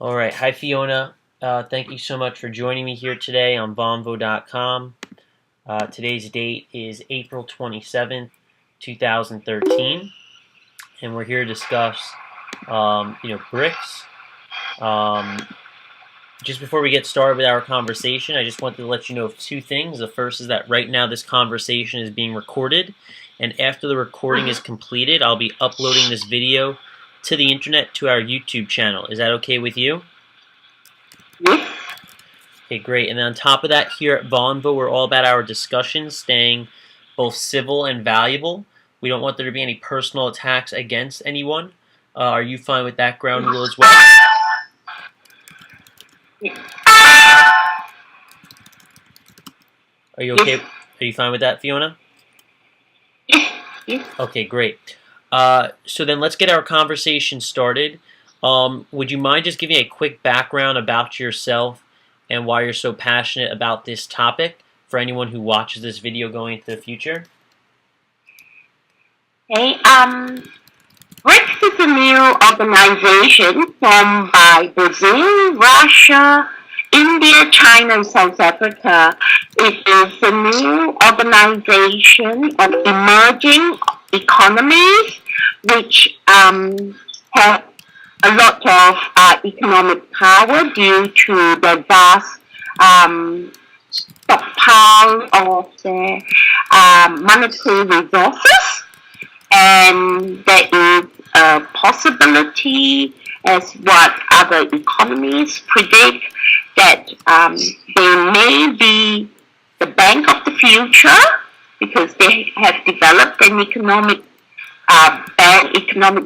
All right. Hi, Fiona. Thank you so much for joining me here today on Vonvo.com. Today's date is April 27th, 2013, and we're here to discuss, BRICS. Just before we get started with our conversation, I just wanted to let you know of two things. The first is that right now this conversation is being recorded, and after the recording is completed, I'll be uploading this video to the internet to our YouTube channel. Is that okay with you? Yes. Okay, great. And then on top of that, here at Vonvo, we're all about our discussions staying both civil and valuable. We don't want there to be any personal attacks against anyone. Are you fine with that ground rule as well? Are you okay? Are you fine with that, Fiona? Yes. Okay, great. So then let's get our conversation started. Would you mind just giving a quick background about yourself and why you're so passionate about this topic for anyone who watches this video going into the future? Okay. BRICS is a new organization formed by Brazil, Russia, India, China, and South Africa. It is a new organization of emerging economies which have a lot of economic power due to the vast stockpile of their monetary resources, and there is a possibility, as what other economies predict, that they may be the bank of the future because they have developed an economic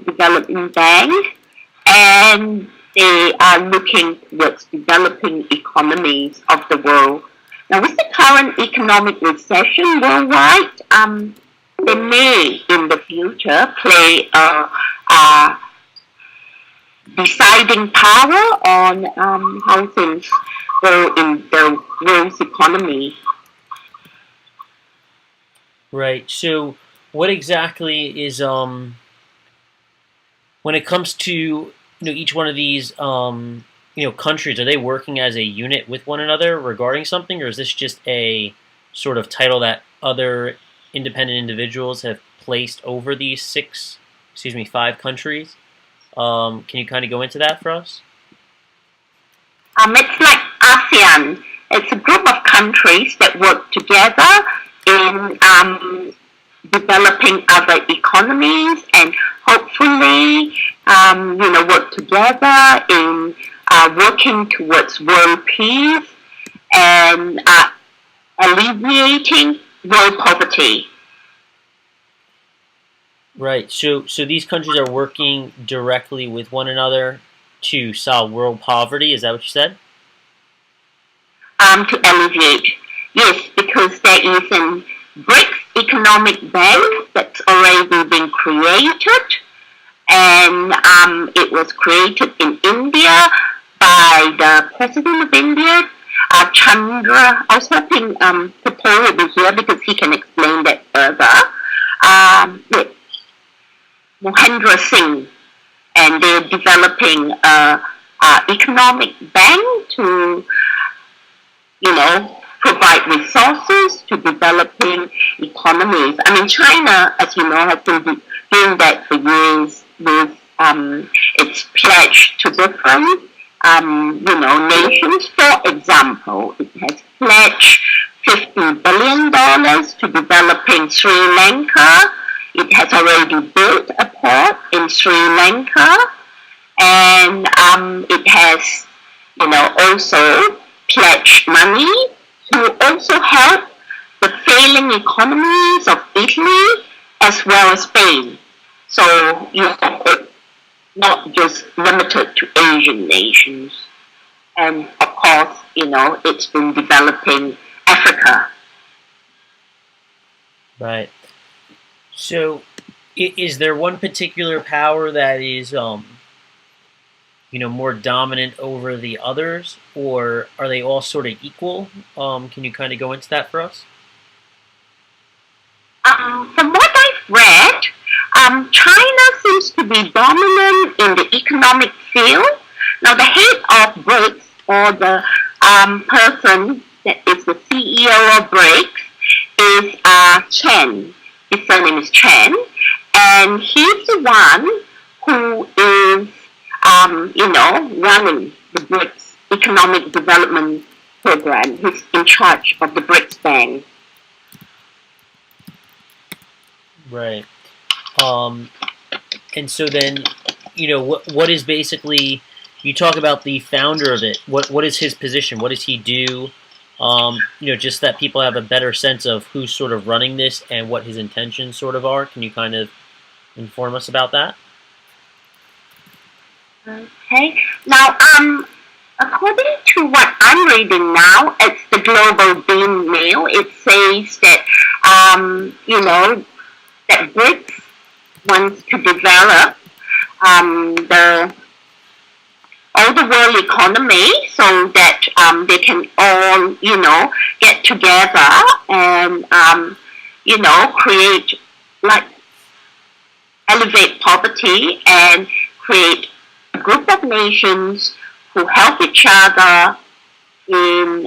development bank, and they are looking towards developing economies of the world. Now, with the current economic recession worldwide, they may, in the future, play a deciding power on how things go in the world's economy. Right. So, what exactly is when it comes to each one of these countries? Are they working as a unit with one another regarding something, or is this just a sort of title that other independent individuals have placed over these five countries? Can you kind of go into that for us? It's like ASEAN. It's a group of countries that work together in developing other economies, and hopefully, work together in working towards world peace and alleviating world poverty. Right. So these countries are working directly with one another to solve world poverty. Is that what you said? To alleviate, yes, because there is a BRICS economic bank that's already been created, and it was created in India by the President of India, Chandra. I was hoping Patel would be here because he can explain that further. Mohendra Singh, and they're developing an economic bank to, provide resources to developing economies. I mean, China, as you know, has been doing that for years with its pledge to different, nations. For example, it has pledged $50 billion to developing Sri Lanka. It has already built a port in Sri Lanka, and it has, also pledged money to also help the failing economies of Italy as well as Spain. So, it's not just limited to Asian nations. And of course, it's been developing Africa. Right. So, is there one particular power that is, more dominant over the others, or are they all sort of equal? Can you kind of go into that for us? From what I've read, China seems to be dominant in the economic field. Now, the head of BRICS, or the person that is the CEO of BRICS, is Chen. His surname is Chen, and he's the one who is, running the BRICS Economic Development Program. He's in charge of the BRICS Bank. Right. And so then, what is basically, you talk about the founder of it. What is his position? What does he do? Just that people have a better sense of who's sort of running this and what his intentions sort of are. Can you kind of inform us about that? Okay. Now, according to what I'm reading now, it's the Global Bean Mail. It says that, that BRICS wants to develop all the world economy so that they can all, get together and, create, like, elevate poverty and create a group of nations who help each other in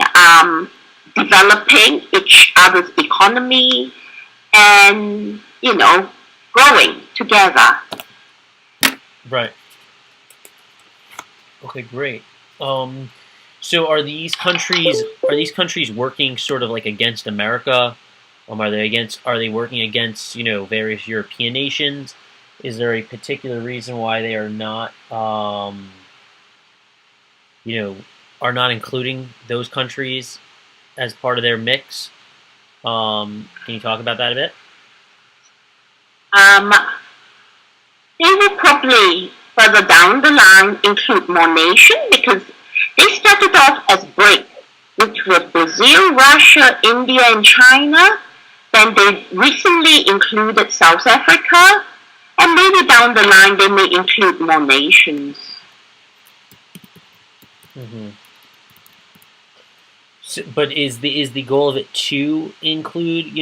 developing each other's economy and, growing together. Right. Okay, great. So are these countries working sort of like against America? Are they working against, various European nations? Is there a particular reason why they are not are not including those countries as part of their mix? Can you talk about that a bit? They will probably further down the line include more nations because they started off as BRICS, which were Brazil, Russia, India, and China. Then they recently included South Africa, and maybe down the line they may include more nations. Mm-hmm. So, but is the goal of it to include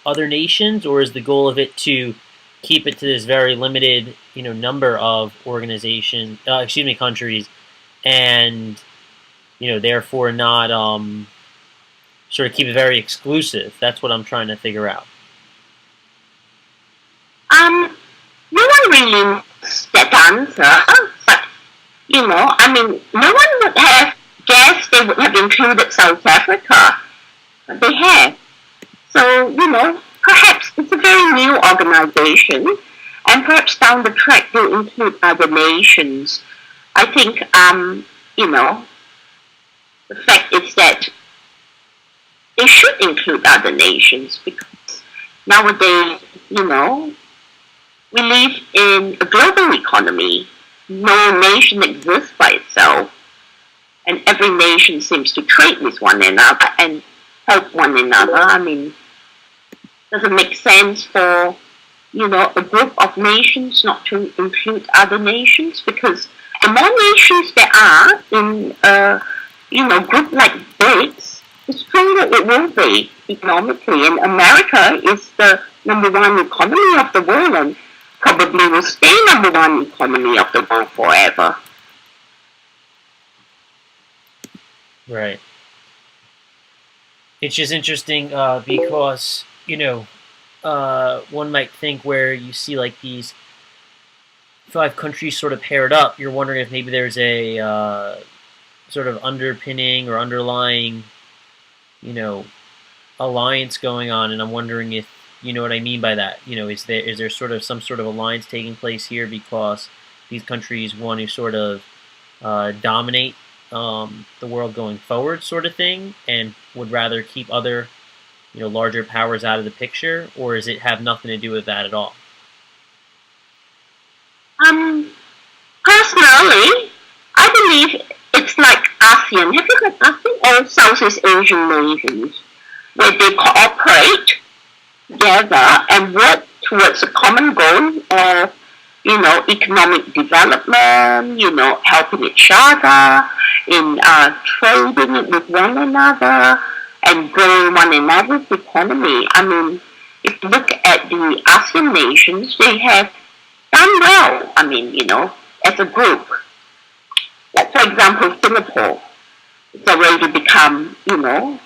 other nations, or is the goal of it to keep it to this very limited number of countries, and therefore not sort of keep it very exclusive? That's what I'm trying to figure out. No one really knows that answer, but no one would have guessed they would have included South Africa, but they have. So perhaps it's a very new organization, and perhaps down the track they'll include other nations. I think the fact is that they should include other nations because nowadays, we live in a global economy. No nation exists by itself. And every nation seems to trade with one another and help one another. I mean, does it make sense for, a group of nations not to include other nations? Because the more nations there are in a group like BRICS, the stronger it will be economically. And America is the number one economy of the world and probably will stay number one economy of the world forever. Right. It's just interesting because, one might think where you see like these 5 countries sort of paired up, you're wondering if maybe there's a sort of underpinning or underlying, alliance going on, and I'm wondering if you know what I mean by that. Is there sort of some sort of alliance taking place here because these countries want to sort of dominate the world going forward, sort of thing, and would rather keep other, larger powers out of the picture, or does it have nothing to do with that at all? Personally, I believe it's like ASEAN. Have you heard ASEAN? Or Southeast Asian nations, where they cooperate together and work towards a common goal of, economic development, helping each other in trading with one another and growing one another's economy. I mean, if you look at the ASEAN nations, they have done well. I mean, as a group. Like, for all. It's already become, a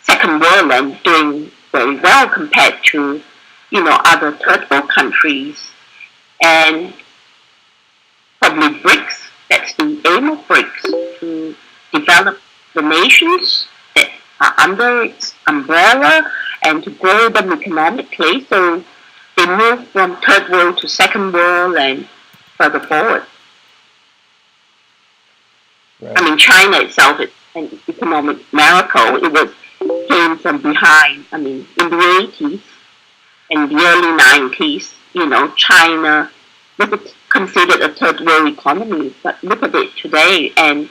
second world and doing very well compared to, other third world countries. And probably BRICS, that's the aim of BRICS, to develop the nations that are under its umbrella and to grow them economically so they move from third world to second world and further forward. Right. I mean, China itself is an economic miracle. Came from behind. I mean, in the 80s and the early 90s, China was considered a third world economy. But look at it today. And,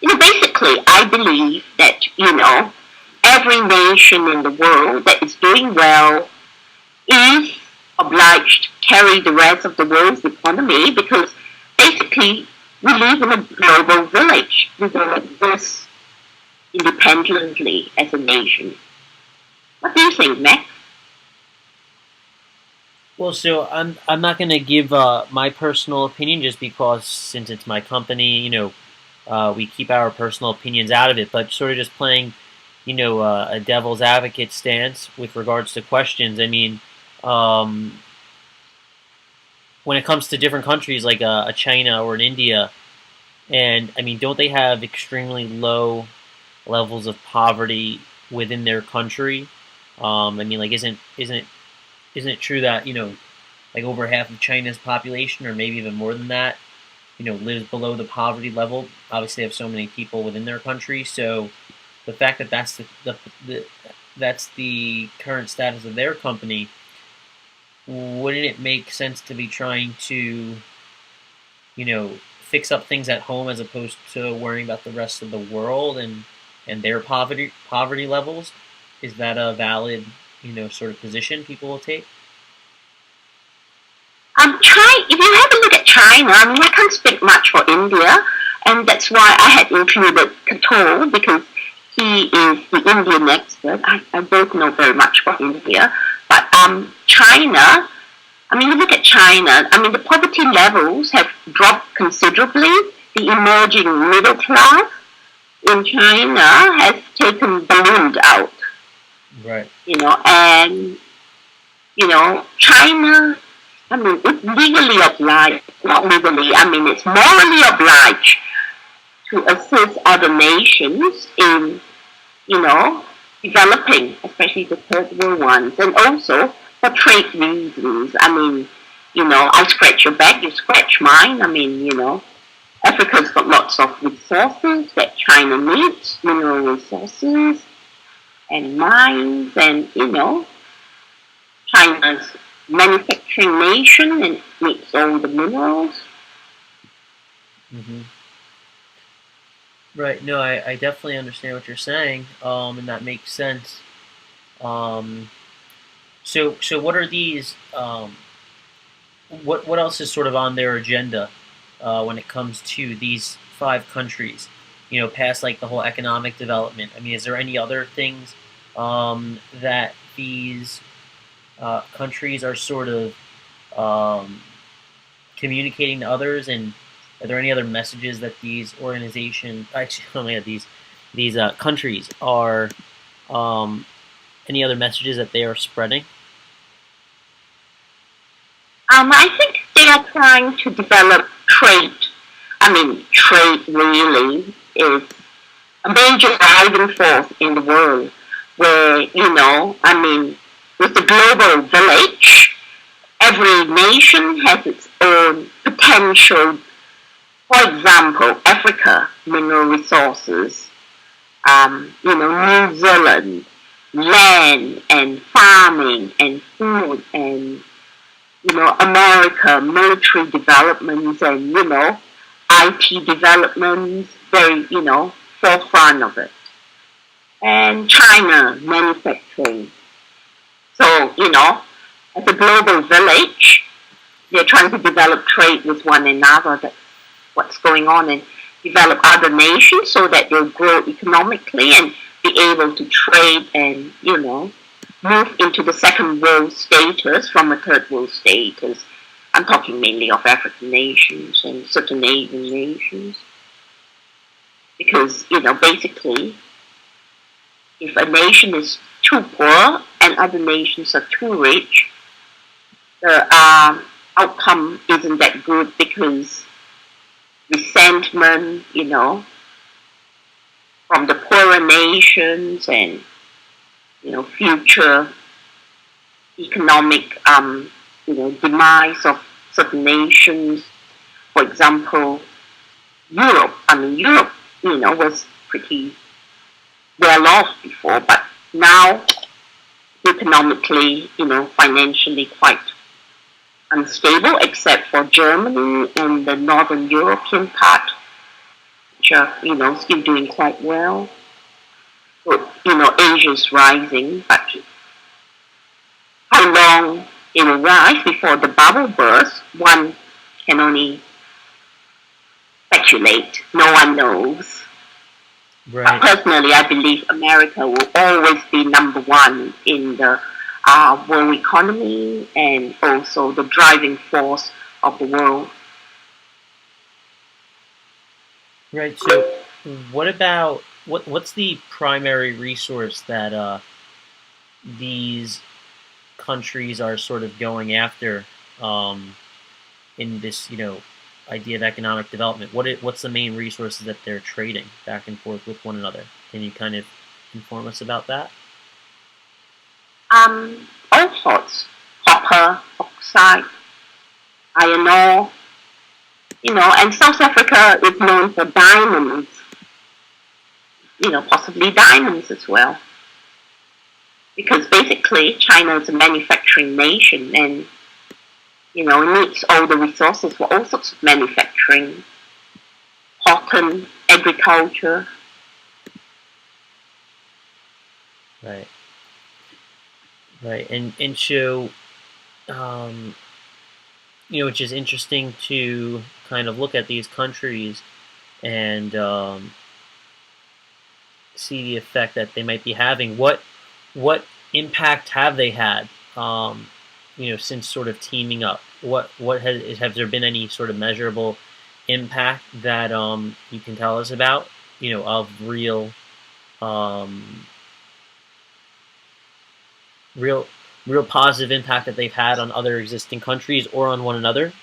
basically, I believe that, every nation in the world that is doing well is obliged to carry the rest of the world's economy because basically we live in a global village. We don't exist independently as a nation. What do you think, Max? Well, so I'm not going to give my personal opinion just because since it's my company, we keep our personal opinions out of it. But sort of just playing, a devil's advocate stance with regards to questions. I mean, when it comes to different countries like a China or an India, and I mean, don't they have extremely low levels of poverty within their country? I mean, like, isn't it true that like over half of China's population, or maybe even more than that, lives below the poverty level? Obviously, they have so many people within their country, so the fact that that's the current status of their company, wouldn't it make sense to be trying to, fix up things at home as opposed to worrying about the rest of the world and their poverty levels? Is that a valid, sort of position people will take? If you have a look at China, I mean, I can't speak much for India, and that's why I had included Kato, because he is the Indian expert. I don't know very much for India, but China, I mean, you look at China, I mean, the poverty levels have dropped considerably. The emerging middle class in China has taken ballooned out. Right. And, China, I mean, it's legally obliged, not legally, I mean, it's morally obliged to assist other nations in, developing, especially the third world ones, and also for trade reasons. I mean, I scratch your back, you scratch mine. I mean, Africa's got lots of resources that China needs, mineral resources and mines, and, China's manufacturing nation and needs all the minerals. Mm-hmm. Right. No, I definitely understand what you're saying, and that makes sense. So what are these? What else is sort of on their agenda when it comes to these 5 countries? Past like the whole economic development. I mean, is there any other things that these countries are sort of communicating to others, and are there any other messages that these organizations, actually, these countries are, any other messages that they are spreading? I think they are trying to develop trade. I mean, trade really is a major driving force in the world where, I mean, with the global village, every nation has its own potential. For example, Africa, mineral resources, New Zealand, land and farming and food, and, America, military developments and, IT developments, very, forefront of it. And China, manufacturing. So, as a global village, they're trying to develop trade with one another. That's what's going on, and develop other nations so that they'll grow economically and be able to trade and, move into the second world status from a third world status. I'm talking mainly of African nations and certain Asian nations. because basically, if a nation is too poor and other nations are too rich, the outcome isn't that good because resentment, from the poorer nations and future economic demise of certain nations. For example, Europe. I mean, Europe, was pretty well off before, but now economically, financially quite unstable, except for Germany and the Northern European part, which are, still doing quite well. So, Asia's rising, but how long it will rise before the bubble bursts, one can only speculate. No one knows. Right. Personally, I believe America will always be number one in the world economy and also the driving force of the world. Right. So, what about what's the primary resource that these countries are sort of going after in this idea of economic development? What's the main resources that they're trading back and forth with one another? Can you kind of inform us about that? All sorts: copper, bauxite, iron ore. And South Africa is known for diamonds. Possibly diamonds as well. Because basically China is a manufacturing nation and it needs all the resources for all sorts of manufacturing, cotton, agriculture. Right. Right. And so which is interesting to kind of look at these countries and see the effect that they might be having. What impact have they had? Since sort of teaming up. What have there been any sort of measurable impact that you can tell us about? Of um, real positive impact that they've had on other existing countries or on one another?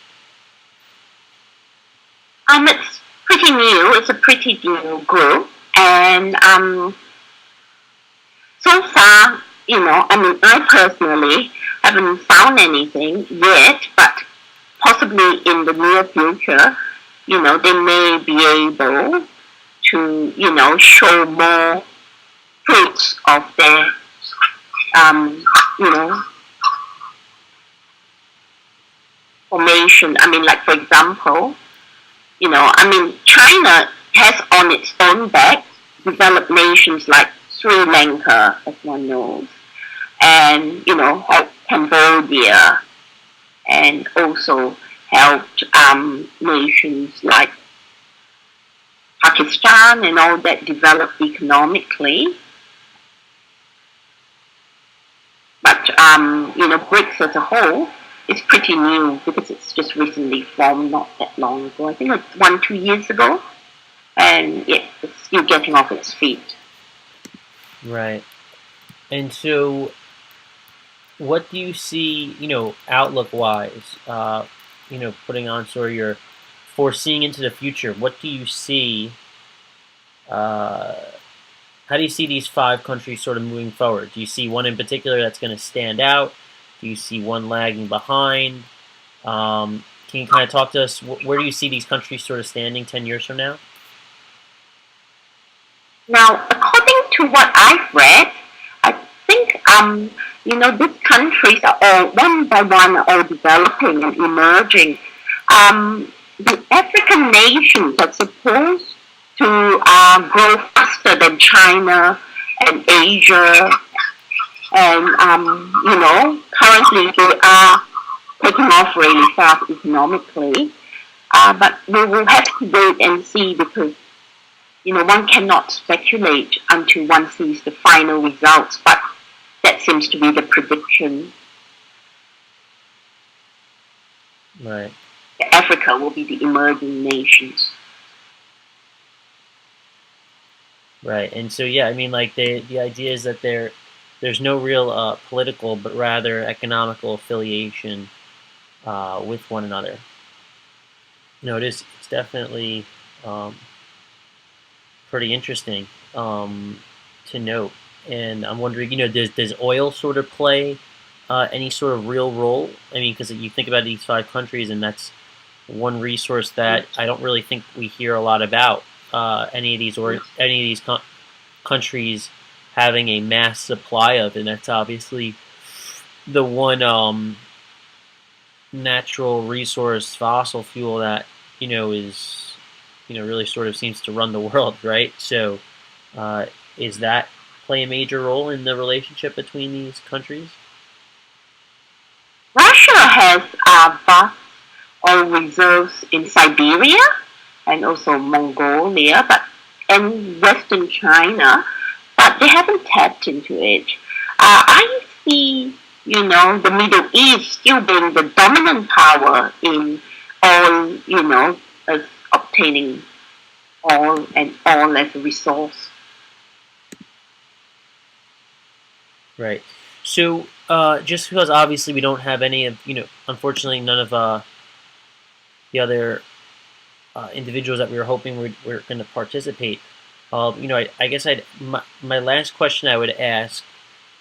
It's pretty new. It's a pretty new group, and so far, I personally haven't found anything yet, but possibly in the near future, they may be able to, show more fruits of their, you know, formation. Like for example, China has on its own back developed nations like Sri Lanka, as one knows, and helped Cambodia, and also helped nations like Pakistan and all that develop economically. But BRICS as a whole is pretty new because it's just recently formed, not that long ago. I think like 1-2 years ago, and it's still getting off its feet. Right. And so, what do you see, outlook-wise, putting on sort of your foreseeing into the future? What do you see, how do you see these 5 countries sort of moving forward? Do you see one in particular that's going to stand out? Do you see one lagging behind? Can you kind of talk to us, where do you see these countries sort of standing 10 years from now? Now, according to what I've read, I think these countries are all one by one are all developing and emerging. The African nations are supposed to grow faster than China and Asia, and currently they are taking off really fast economically. But we will have to wait and see because one cannot speculate until one sees the final results, but that seems to be the prediction. Right. Africa will be the emerging nations. Right. And so yeah, I mean, like the idea is that there's no real political, but rather economical affiliation with one another. It's definitely um, pretty interesting to note. And I'm wondering, does oil sort of play any sort of real role? I mean, because you think about these five countries, and that's one resource that I don't really think we hear a lot about. Any of these countries having a mass supply of, and that's obviously the one natural resource fossil fuel that is really sort of seems to run the world, right? So, uh, is that play a major role in the relationship between these countries? Russia has vast oil reserves in Siberia and also Mongolia, but and Western China, but they haven't tapped into it. I see, the Middle East still being the dominant power in oil, as obtaining oil and oil as a resource. Right. So, just because obviously we don't have any of, unfortunately, none of the other individuals that we were hoping were going to participate. I guess my last question I would ask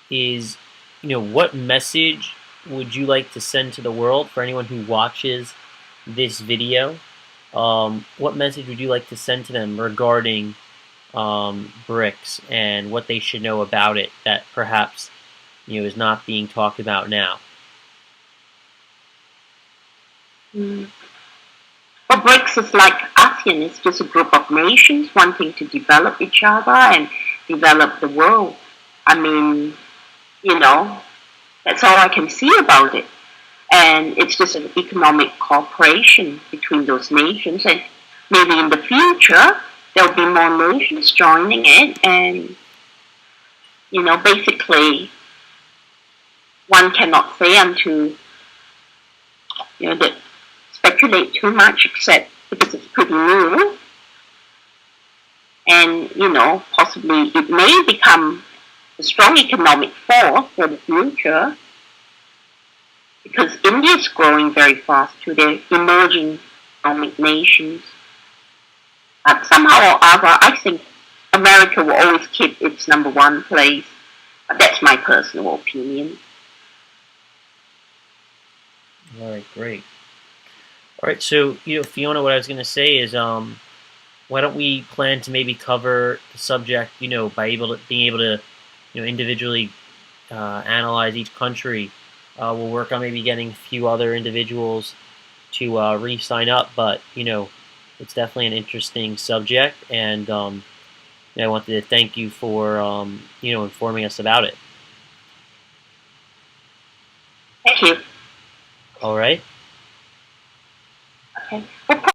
is, what message would you like to send to the world for anyone who watches this video? What message would you like to send to them regarding BRICS and what they should know about it that perhaps is not being talked about now? Mm. Well, BRICS is like ASEAN. It's just a group of nations wanting to develop each other and develop the world. I mean, that's all I can see about it. And it's just an economic cooperation between those nations. And maybe in the future, there'll be more nations joining it. And, basically, one cannot say unto, that speculate too much, except because it's pretty new. And, possibly it may become a strong economic force for the future, because India is growing very fast to the emerging economic nations. But somehow or other, I think America will always keep its number one place. But that's my personal opinion. All right, great. All right, so Fiona, what I was going to say is, why don't we plan to maybe cover the subject, by being able to, individually analyze each country. We'll work on maybe getting a few other individuals to re-sign up, but it's definitely an interesting subject, and I wanted to thank you for informing us about it. Thank you. All right. Okay.